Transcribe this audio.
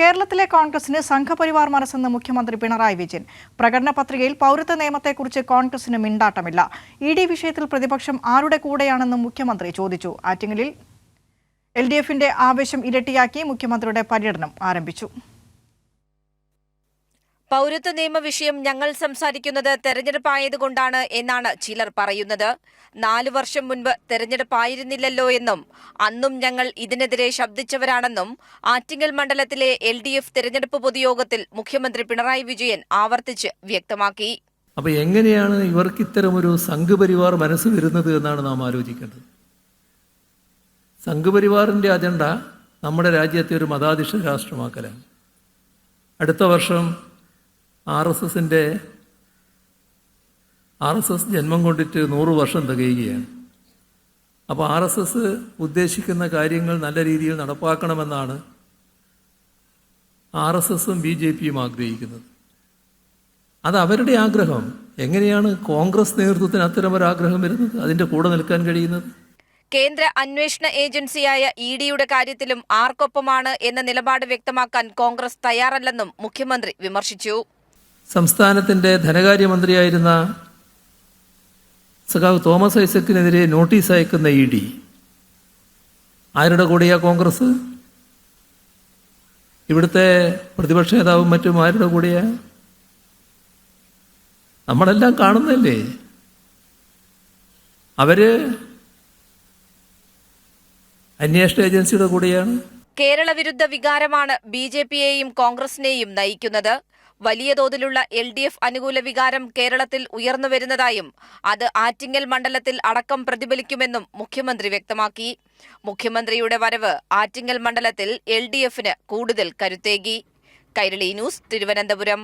കേരളത്തിലെ കോൺഗ്രസിന് സംഘപരിവാർ മനസ്സെന്ന് മുഖ്യമന്ത്രി പിണറായി വിജയൻ. പ്രകടന പത്രികയിൽ പൗരത്വ നിയമത്തെക്കുറിച്ച് കോൺഗ്രസിന് മിണ്ടാട്ടമില്ല. ഇഡി വിഷയത്തിൽ പ്രതിപക്ഷം ആരുടെ കൂടെയാണെന്നും മുഖ്യമന്ത്രി ചോദിച്ചു. ആറ്റിങ്ങലിൽ എൽഡിഎഫിന്റെ ആവേശം ഇരട്ടിയാക്കി മുഖ്യമന്ത്രിയുടെ പര്യടനം ആരംഭിച്ചു. പൗരത്വ നിയമ വിഷയം ഞങ്ങൾ സംസാരിക്കുന്നത് തെരഞ്ഞെടുപ്പായതുകൊണ്ടാണ് എന്നാണ് ചിലർ പറയുന്നത്. 4 വർഷം മുൻപ് തെരഞ്ഞെടുപ്പായിരുന്നില്ലല്ലോ എന്നും അന്നും ഞങ്ങൾ ഇതിനെതിരെ ശബ്ദിച്ചവരാണെന്നും ആറ്റിങ്ങൽ മണ്ഡലത്തിലെ LDF തെരഞ്ഞെടുപ്പ് പൊതുയോഗത്തിൽ മുഖ്യമന്ത്രി പിണറായി വിജയൻ ആവർത്തിച്ച് വ്യക്തമാക്കി. അപ്പോൾ എങ്ങനെയാണ് ഇവർക്ക് ഇത്തരമൊരു സംഘപരിവാർ മനസ്സ് വരുന്നത് എന്നാണ് നാം ആലോചിക്കേണ്ടത്. സംഘപരിവാറിന്റെ അജണ്ട നമ്മുടെ രാജ്യത്തെ ഒരു മതാധിഷ്ഠിത രാഷ്ട്രമാക്കലാണ്. അടുത്ത വർഷം RSS ജന്മം കൊണ്ടിട്ട് 100 വർഷം തികയുകയാണ്. അപ്പോൾ RSS ഉദ്ദേശിക്കുന്ന കാര്യങ്ങൾ നല്ല രീതിയിൽ നടപ്പാക്കണമെന്നാണ് RSSും BJPയും ആഗ്രഹിക്കുന്നത്. അത് അവരുടെ ആഗ്രഹം. എങ്ങനെയാണ് കോൺഗ്രസ് നേതൃത്വത്തിന് അത്തരമൊരാഗ്രഹം വരുന്നത്, അതിൻ്റെ കൂടെ നിൽക്കാൻ കഴിയുന്നത്? കേന്ദ്ര അന്വേഷണ ഏജൻസിയായ EDയുടെ കാര്യത്തിലും ആർക്കൊപ്പമാണ് എന്ന നിലപാട് വ്യക്തമാക്കാൻ കോൺഗ്രസ് തയ്യാറല്ലെന്നും മുഖ്യമന്ത്രി വിമർശിച്ചു. സംസ്ഥാനത്തിൻ്റെ ധനകാര്യമന്ത്രിയായിരുന്ന സഖാവ് തോമസ് ഐസക്കിനെതിരെ നോട്ടീസ് അയക്കുന്ന ED ആരുടെ കൂടെയാ കോൺഗ്രസ്? ഇവിടുത്തെ പ്രതിപക്ഷ നേതാവും മറ്റും ആരുടെ കൂടെയാ? നമ്മളെല്ലാം കാണുന്നല്ലേ. അവര് അന്വേഷണ ഏജൻസിയുടെ കൂടെയാണ്. കേരള വിരുദ്ധ വികാരമാണ് BJPയെയും കോൺഗ്രസിനെയും നയിക്കുന്നത്. വലിയ തോതിലുള്ള LDF അനുകൂല വികാരം കേരളത്തിൽ ഉയർന്നുവരുന്നതായും അത് ആറ്റിങ്ങൽ മണ്ഡലത്തിൽ അടക്കം പ്രതിഫലിക്കുമെന്നും മുഖ്യമന്ത്രി വ്യക്തമാക്കി. മുഖ്യമന്ത്രിയുടെ വരവ് ആറ്റിങ്ങൽ മണ്ഡലത്തിൽ LDFന് കൂടുതൽ കരുത്തേകി. കൈരളി ന്യൂസ്, തിരുവനന്തപുരം.